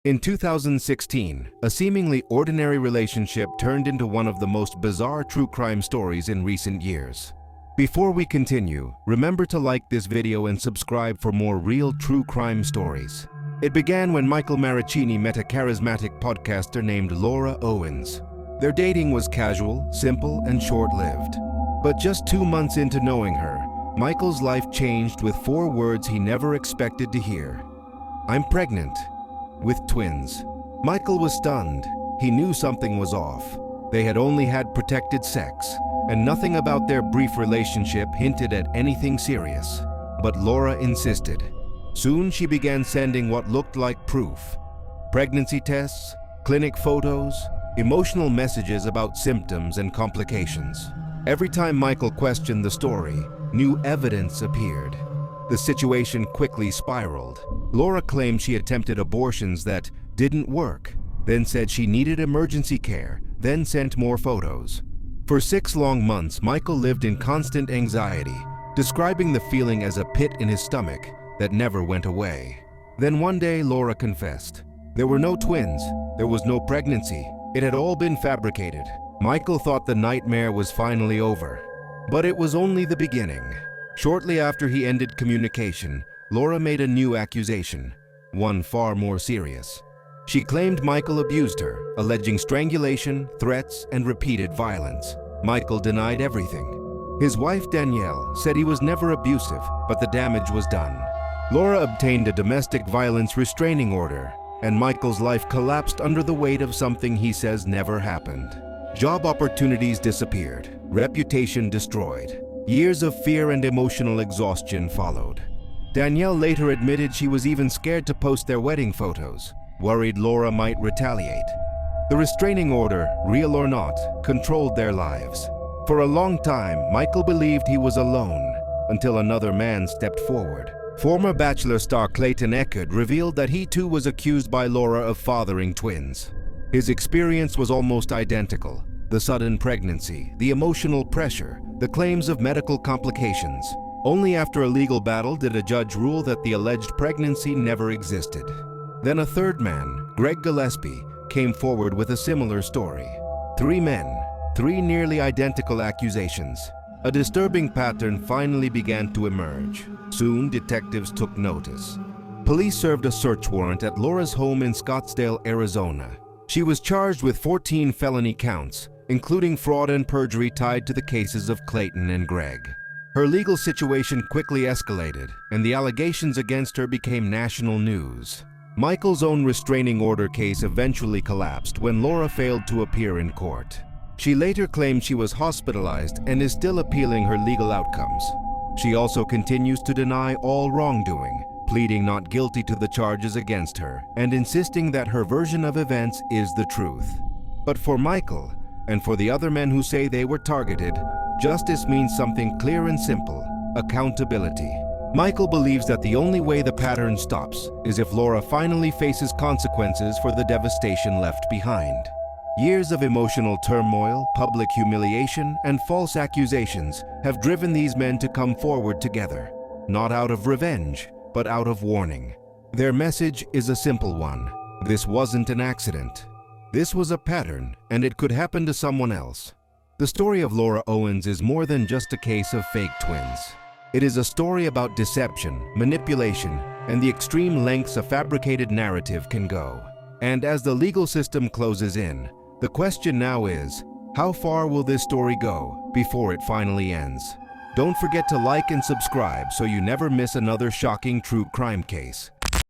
In 2016, a seemingly ordinary relationship turned into one of the most bizarre true crime stories in recent years. Before we continue, remember to like this video and subscribe for more real true crime stories. It began when Michael Maricini met a charismatic podcaster named Laura Owens. Their dating was casual, simple, and short-lived. But just 2 months into knowing her, Michael's life changed with 4 words he never expected to hear. "I'm pregnant." With twins. Michael was stunned. He knew something was off. They had only had protected sex, and nothing about their brief relationship hinted at anything serious. But Laura insisted. Soon she began sending what looked like proof. Pregnancy tests, clinic photos, emotional messages about symptoms and complications. Every time Michael questioned the story, new evidence appeared. The situation quickly spiraled. Laura claimed she attempted abortions that didn't work, then said she needed emergency care, then sent more photos. For 6 long months, Michael lived in constant anxiety, describing the feeling as a pit in his stomach that never went away. Then one day, Laura confessed. There were no twins, there was no pregnancy. It had all been fabricated. Michael thought the nightmare was finally over. But it was only the beginning. Shortly after he ended communication, Laura made a new accusation, one far more serious. She claimed Michael abused her, alleging strangulation, threats, and repeated violence. Michael denied everything. His wife Danielle said he was never abusive, but the damage was done. Laura obtained a domestic violence restraining order, and Michael's life collapsed under the weight of something he says never happened. Job opportunities disappeared, reputation destroyed. Years of fear and emotional exhaustion followed. Danielle later admitted she was even scared to post their wedding photos, worried Laura might retaliate. The restraining order, real or not, controlled their lives. For a long time, Michael believed he was alone, until another man stepped forward. Former Bachelor star Clayton Echard revealed that he too was accused by Laura of fathering twins. His experience was almost identical. The sudden pregnancy, the emotional pressure, the claims of medical complications. Only after a legal battle did a judge rule that the alleged pregnancy never existed. Then a third man, Greg Gillespie, came forward with a similar story. 3 men, 3 nearly identical accusations. A disturbing pattern finally began to emerge. Soon, detectives took notice. Police served a search warrant at Laura's home in Scottsdale, Arizona. She was charged with 14 felony counts, including fraud and perjury tied to the cases of Clayton and Greg. Her legal situation quickly escalated, and the allegations against her became national news. Michael's own restraining order case eventually collapsed when Laura failed to appear in court. She later claimed she was hospitalized and is still appealing her legal outcomes. She also continues to deny all wrongdoing, pleading not guilty to the charges against her and insisting that her version of events is the truth. But for Michael, and for the other men who say they were targeted, justice means something clear and simple: accountability. Michael believes that the only way the pattern stops is if Laura finally faces consequences for the devastation left behind. Years of emotional turmoil, public humiliation, and false accusations have driven these men to come forward together, not out of revenge, but out of warning. Their message is a simple one: this wasn't an accident. This was a pattern, and it could happen to someone else. The story of Laura Owens is more than just a case of fake twins. It is a story about deception, manipulation, and the extreme lengths a fabricated narrative can go. And as the legal system closes in, the question now is, how far will this story go before it finally ends? Don't forget to like and subscribe so you never miss another shocking true crime case.